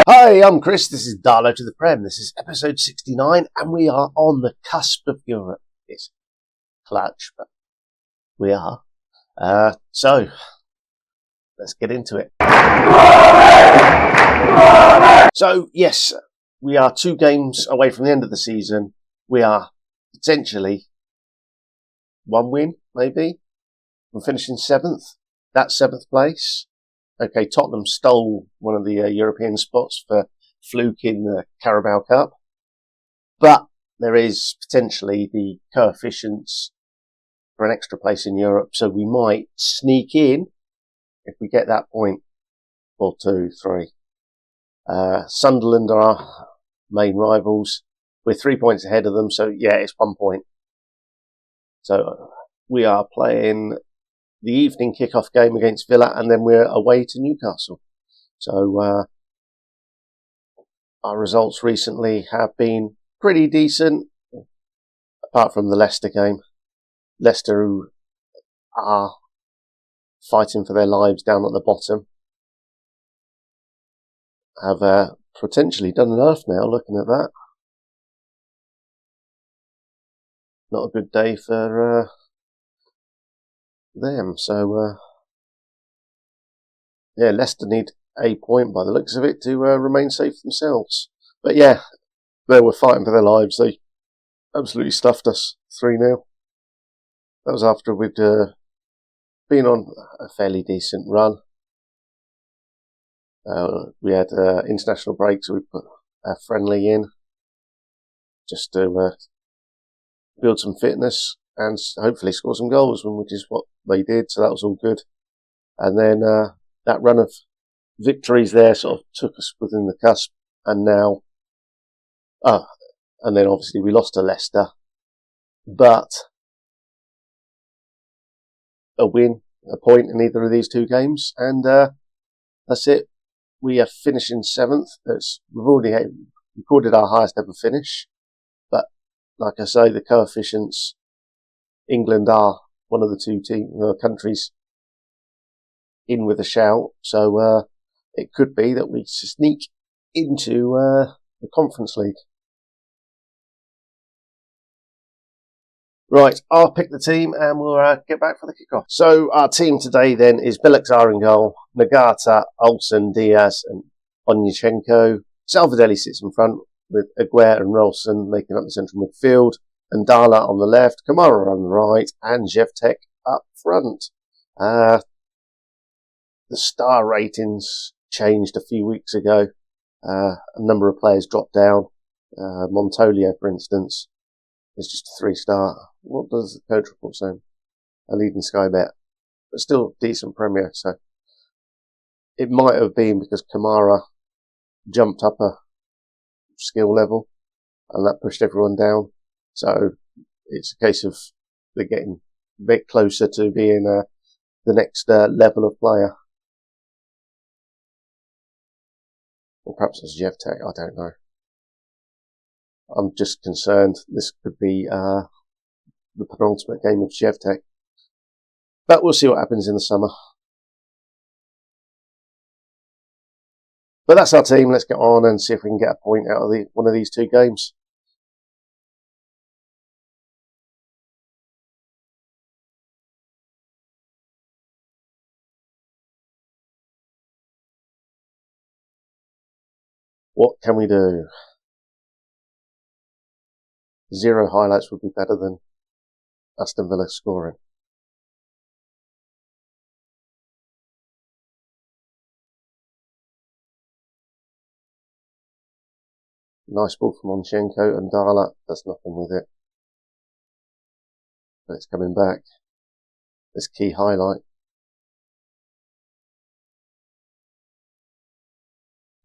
Hi, I'm Chris. This is Darlo to the Prem. This is episode 69, and we are on the cusp of Europe. It's clutch, but we are. So, let's get into it. So, yes, we are 2 games away from the end of the season. We are potentially 1 win, maybe, from finishing 7th. That's 7th place. Okay, Tottenham stole one of the European spots for fluke in the Carabao Cup. But there is potentially the coefficients for an extra place in Europe, so we might sneak in if we get that point, or 2, 3. Sunderland are our main rivals. We're 3 points ahead of them, so yeah, it's 1 point. So we are playing the evening kick-off game against Villa, and then we're away to Newcastle. So our results recently have been pretty decent, apart from the Leicester game. Leicester, who are fighting for their lives down at the bottom, have potentially done enough now, looking at that. Not a good day for them. So, yeah, Leicester need a point by the looks of it to remain safe themselves. But yeah, they were fighting for their lives. They absolutely stuffed us 3-0. That was after we'd been on a fairly decent run. We had international breaks, so we put a friendly in just to build some fitness and hopefully score some goals, which is what they did, so that was all good. And then that run of victories there sort of took us within the cusp, and now and then obviously we lost to Leicester, but a win, a point in either of these 2 games, and that's it. We are finishing 7th. We've already recorded our highest ever finish, but like I say, the coefficients, England are one of the 2 countries in with a shout, so it could be that we sneak into the Conference League. Right, I'll pick the team and we'll get back for the kickoff. So our team today then is Bilaksar in goal, Nagata, Olsen, Diaz and Onyechenko. Salvadelli sits in front with Aguirre and Rolson making up the central midfield, and Darlo on the left, Kamara on the right, and Jevtek up front. The star ratings changed a few weeks ago. A number of players dropped down. Montolia, for instance, is just a 3-star. What does the coach report say? A lead in Sky Bet. But still decent Premier, so it might have been because Kamara jumped up a skill level and that pushed everyone down. So it's a case of they're getting a bit closer to being the next level of player. Or perhaps it's Jevtek, I don't know. I'm just concerned this could be the penultimate game of Jevtek. But we'll see what happens in the summer. But that's our team. Let's get on and see if we can get a point out of one of these 2 games. What can we do? 0 highlights would be better than Aston Villa scoring. Nice ball from Onyechenko, and Darlo does nothing with it. But it's coming back. This key highlight.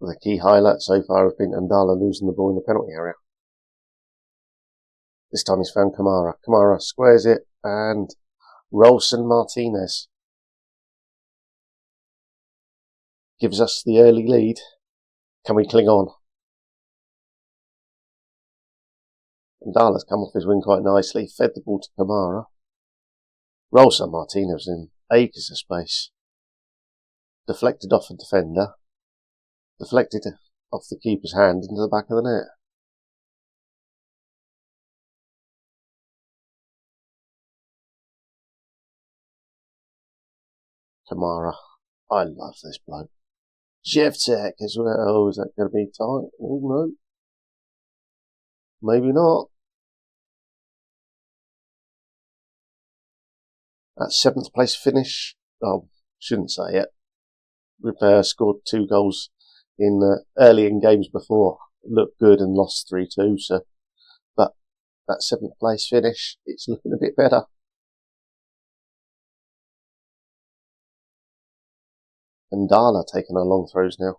The key highlight so far has been Darlo losing the ball in the penalty area. This time he's found Kamara. Kamara squares it, and Rolson Martinez gives us the early lead. Can we cling on? And Darlo's come off his wing quite nicely, fed the ball to Kamara. Rolson Martinez in acres of space. Deflected off a defender. Deflected off the keeper's hand into the back of the net. Kamara. I love this bloke. Shevchuk as well. Oh, is that going to be tight? Oh, no. Maybe not. That 7th place finish. Oh, shouldn't say it. We've scored 2 goals in early in games before. Looked good and lost 3-2. So, but that 7th place finish, it's looking a bit better. And Darlo taking our long throws now.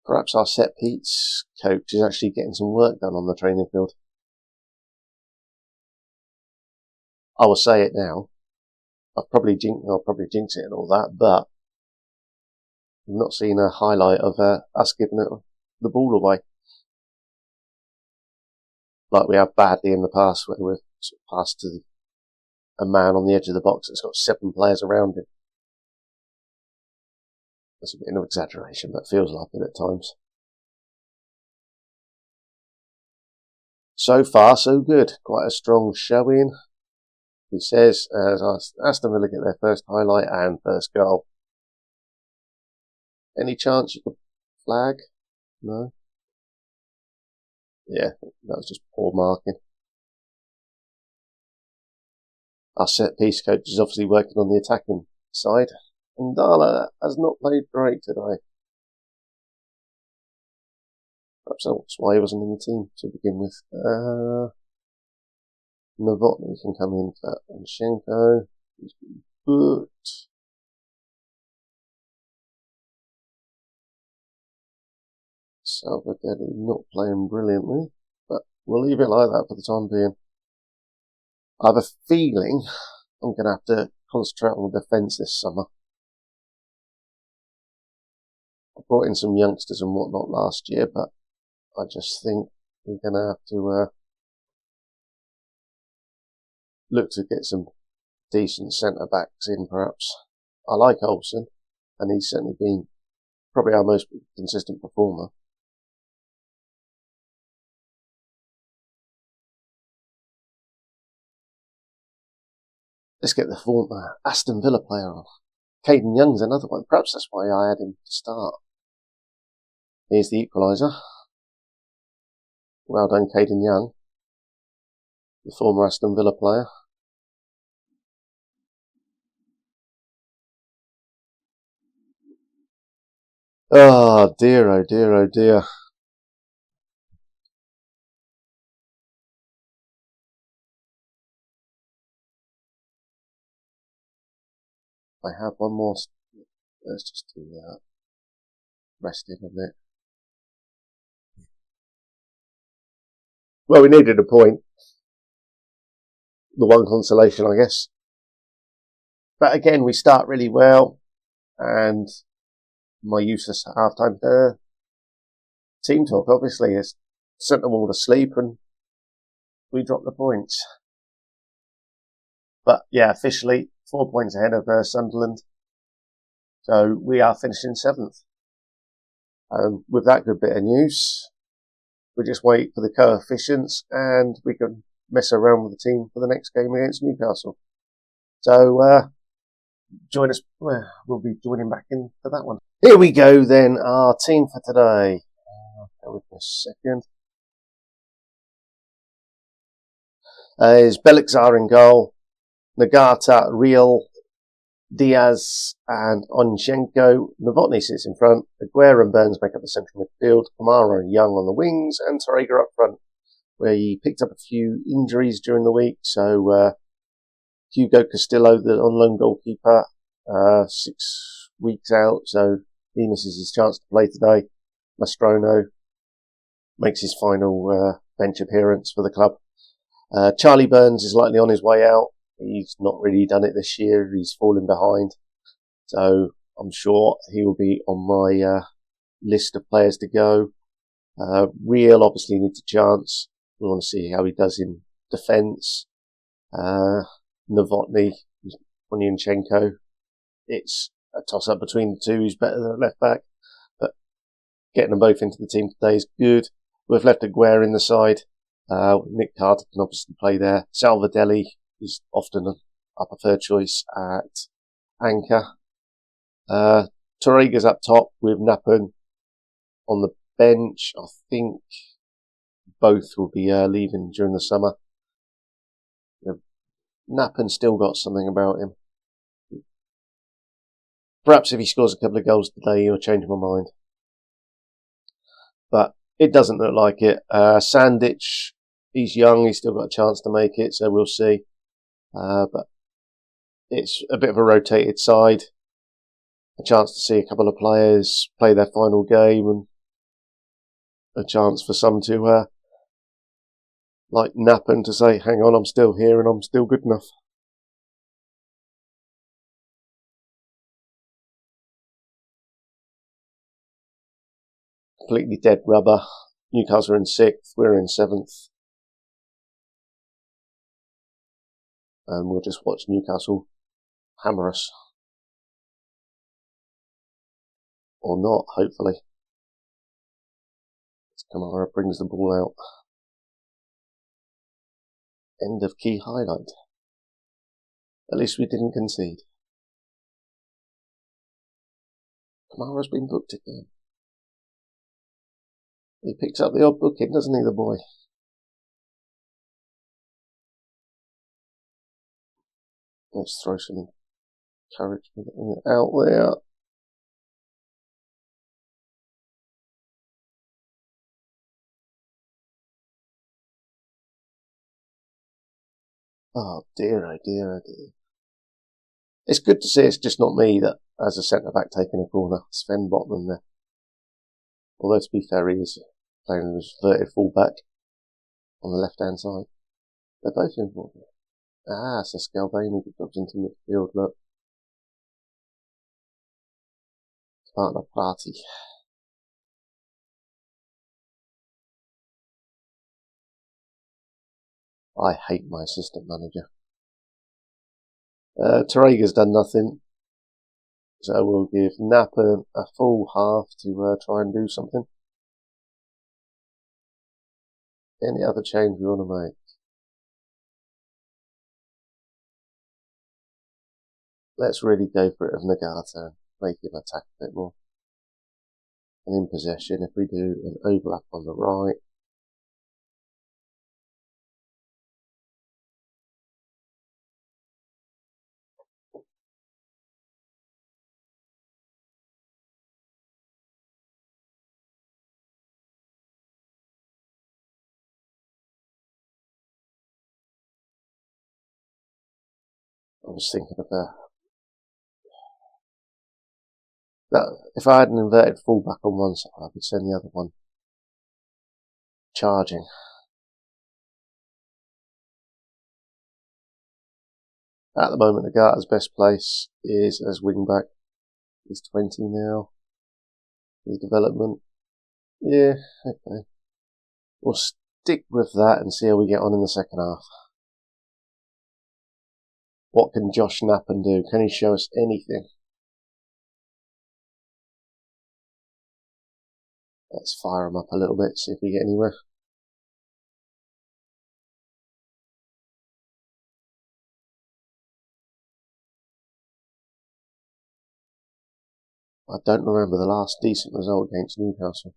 Perhaps our set piece coach is actually getting some work done on the training field. I will say it now. I'll probably jinx it and all that, but I've not seen a highlight of us giving it the ball away. Like we have badly in the past, where we've sort of passed to a man on the edge of the box that's got 7 players around him. That's a bit of an exaggeration, but feels like it at times. So far, so good. Quite a strong showing. He says, as Aston Villa get their first highlight and first goal. Any chance you could flag? No? Yeah, that was just poor marking. Our set piece coach is obviously working on the attacking side. And Darlo has not played great today. Perhaps that's why he wasn't in the team to begin with. Novotny can come in for Onchenko. He's been booked. Salvagetti not playing brilliantly, but we'll leave it like that for the time being. I have a feeling I'm going to have to concentrate on the defence this summer. I brought in some youngsters and whatnot last year, but I just think we're going to have to look to get some decent centre-backs in, perhaps. I like Olsen, and he's certainly been probably our most consistent performer. Let's get the former Aston Villa player on. Caden Young's another one. Perhaps that's why I had him to start. Here's the equaliser. Well done, Caden Young, the former Aston Villa player. Oh dear, oh dear, oh dear. I have one more. Let's just do that. Rest in a bit. Well, we needed a point. The one consolation, I guess. But again, we start really well, and my useless half-time team talk obviously has sent them all to sleep, and we dropped the points. But yeah, officially 4 points ahead of Sunderland, so we are finishing 7th. With that good bit of news, we just wait for the coefficients, and we can mess around with the team for the next game against Newcastle. So join us. We'll be joining back in for that one. Here we go then, our team for today. Bear with me a second. Is Belixar in goal, Nagata, Real, Diaz and Onchenko. Novotny sits in front. Aguero and Burns make up the central midfield. Kamara and Young on the wings, and Torreira up front, where he picked up a few injuries during the week. So Hugo Castillo, the on loan goalkeeper, 6 weeks out, so he misses his chance to play today. Mastrono makes his final bench appearance for the club. Charlie Burns is likely on his way out. He's not really done it this year. He's fallen behind. So I'm sure he will be on my list of players to go. Real obviously needs a chance. We want to see how he does in defence. Novotny, Onyanchenko. It's a toss-up between the two who's better than left back, but getting them both into the team today is good. We've left Aguirre in the side. Nick Carter can obviously play there. Salvadelli is often a preferred choice at anchor. Torrega's up top with Nappen on the bench. I think both will be leaving during the summer. Nappen's still got something about him. Perhaps if he scores a couple of goals today, he'll change my mind. But it doesn't look like it. Sandich, he's young, he's still got a chance to make it, so we'll see. But it's a bit of a rotated side. A chance to see a couple of players play their final game, and a chance for some to, like Nappen, to say, hang on, I'm still here and I'm still good enough. Completely dead rubber. Newcastle are in 6th, we're in 7th. And we'll just watch Newcastle hammer us. Or not, hopefully. Kamara brings the ball out. End of key highlight. At least we didn't concede. Kamara's been booked again. He picks up the odd booking, doesn't he, the boy? Let's throw some encouragement out there. Oh dear, oh dear, oh dear. It's good to see it's just not me that has a centre-back taking a corner. Sven Botman there. Although to be fair, he is playing as verted full-back on the left-hand side. They're both involved. So Scalvani drops into midfield, look. Partner party. I hate my assistant manager. Torrega's done nothing. So we'll give Napper a full half to try and do something. Any other change we want to make? Let's really go for it with Nagata. Make him attack a bit more. And in possession, if we do an overlap on the right. I was thinking of that. If I had an inverted fullback on one side, I could send the other one charging. At the moment, Nagata's best place is as wing-back. He's 20 now. His development. Yeah, okay. We'll stick with that and see how we get on in the second half. What can Josh Nappen do? Can he show us anything? Let's fire him up a little bit, see if we get anywhere. I don't remember the last decent result against Newcastle.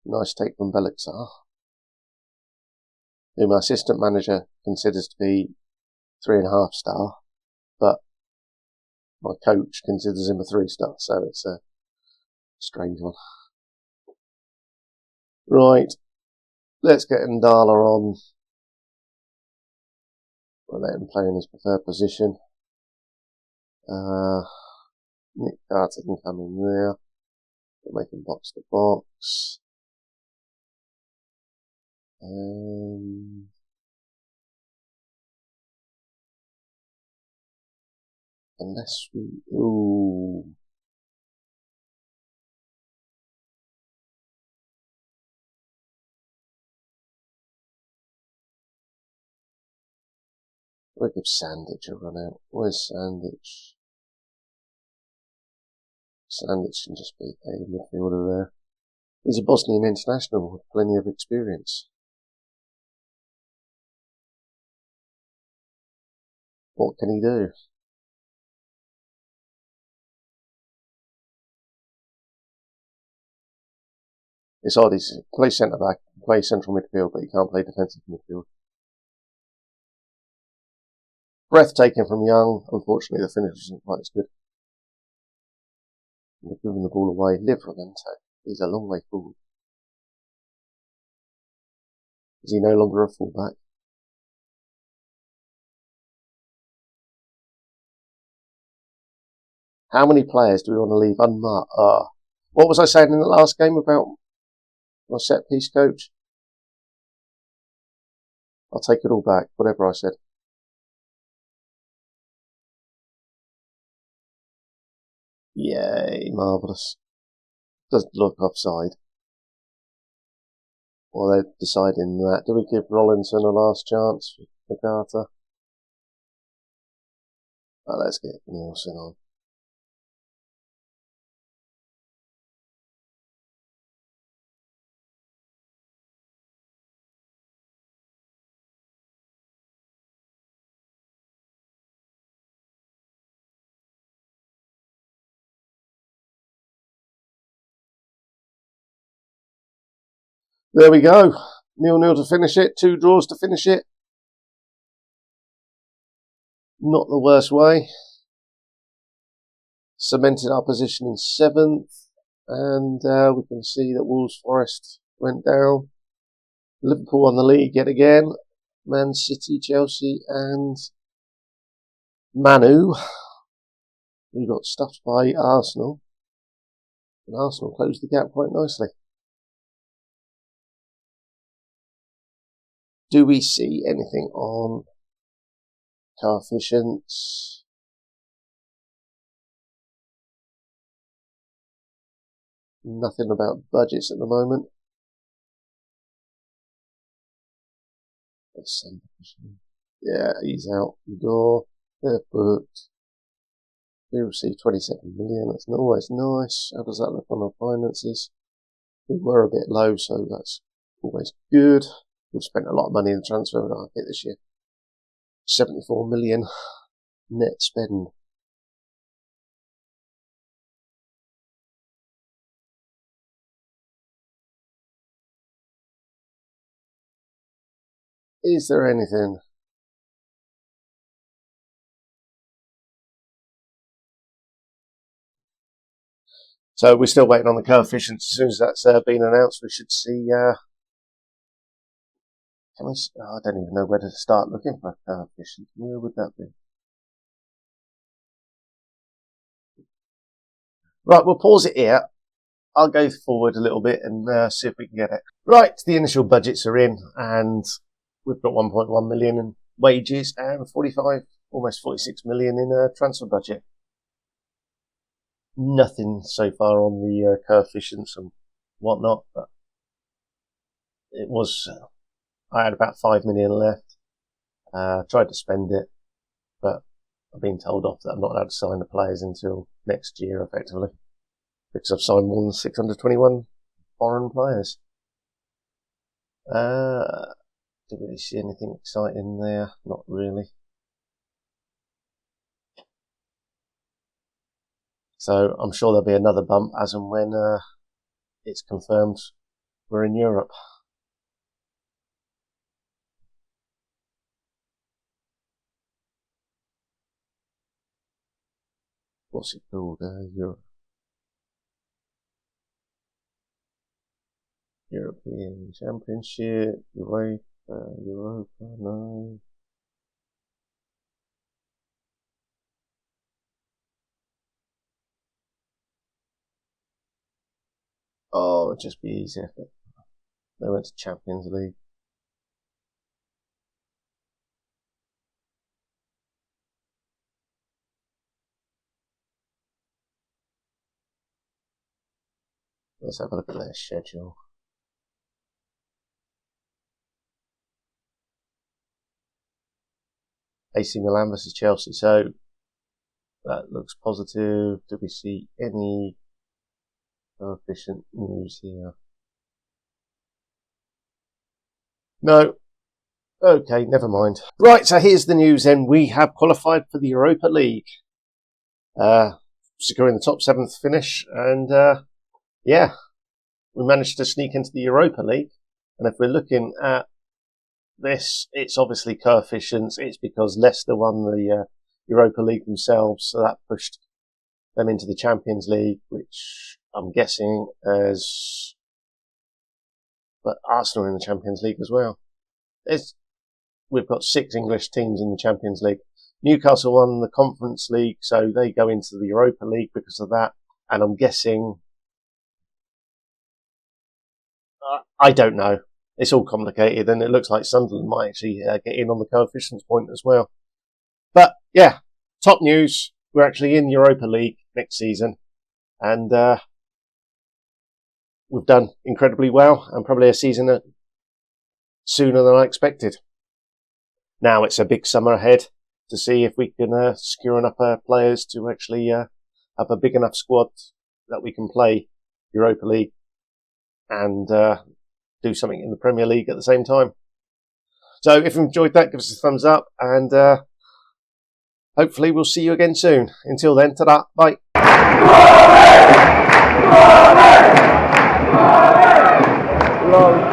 Nice take from Belixar, who my assistant manager considers to be 3.5 star, but my coach considers him a 3-star, so it's a strange one. Right, let's get Darlo on. We'll let him play in his preferred position. Nick Carter can come in there. We'll make him box to box. And Unless we... Ooh. We'll give Sandwich a run out. Where's Sandwich? Sandwich can just be a midfielder there. He's a Bosnian international with plenty of experience. What can he do? It's odd, he plays centre back, plays central midfield, but he can't play defensive midfield. Breathtaking from Young. Unfortunately, the finish isn't quite as good. They're giving the ball away. Livramento. He's a long way forward. Is he no longer a fullback? How many players do we want to leave unmarked? What was I saying in the last game about my set piece coach? I'll take it all back, whatever I said. Yay, marvellous. Doesn't look offside. Well, they're deciding that. Do we give Rollinson a last chance for Carter? Oh, let's get Nielsen on. There we go. 0-0 to finish it. 2 draws to finish it. Not the worst way. Cemented our position in 7th. And we can see that Wolves Forest went down. Liverpool won the league yet again. Man City, Chelsea and Manu. We got stuffed by Arsenal. And Arsenal closed the gap quite nicely. Do we see anything on coefficients? Nothing about budgets at the moment. Yeah, he's out the door. They're booked. We received 27 million. That's always nice. How does that look on our finances? We were a bit low, so that's always good. We've spent a lot of money in the transfer market this year. 74 million net spend. Is there anything? So we're still waiting on the coefficients. As soon as that's been announced, we should see. Can we? I don't even know where to start looking for coefficients. Where would that be? Right, we'll pause it here. I'll go forward a little bit and see if we can get it. Right, the initial budgets are in, and we've got 1.1 million in wages and 45, almost 46 million in a transfer budget. Nothing so far on the coefficients and whatnot, but it was. I had about 5 million left. Tried to spend it, but I've been told off that I'm not allowed to sign the players until next year, effectively, because I've signed more than 621 foreign players. Did we see anything exciting there? Not really. So I'm sure there'll be another bump as and when it's confirmed we're in Europe. What's it called? European Championship, Europa, no. Oh, it'd just be easier if they went to Champions League. Let's have a look at their schedule. AC Milan versus Chelsea. So that looks positive. Do we see any coefficient news here? No. Okay, never mind. Right, so here's the news then. We have qualified for the Europa League. Securing the top 7th finish. And yeah, we managed to sneak into the Europa League. And if we're looking at this, it's obviously coefficients. It's because Leicester won the Europa League themselves, so that pushed them into the Champions League, which I'm guessing as... But Arsenal are in the Champions League as well. We've got 6 English teams in the Champions League. Newcastle won the Conference League, so they go into the Europa League because of that. And I'm guessing... I don't know. It's all complicated, and it looks like Sunderland might actually get in on the coefficients point as well. But yeah, top news. We're actually in Europa League next season, and we've done incredibly well, and probably a season sooner than I expected. Now it's a big summer ahead to see if we can secure enough players to actually have a big enough squad that we can play Europa League and do something in the Premier League at the same time. So if you enjoyed that, give us a thumbs up, and hopefully we'll see you again soon. Until then, ta-da, bye. Glory! Glory! Glory!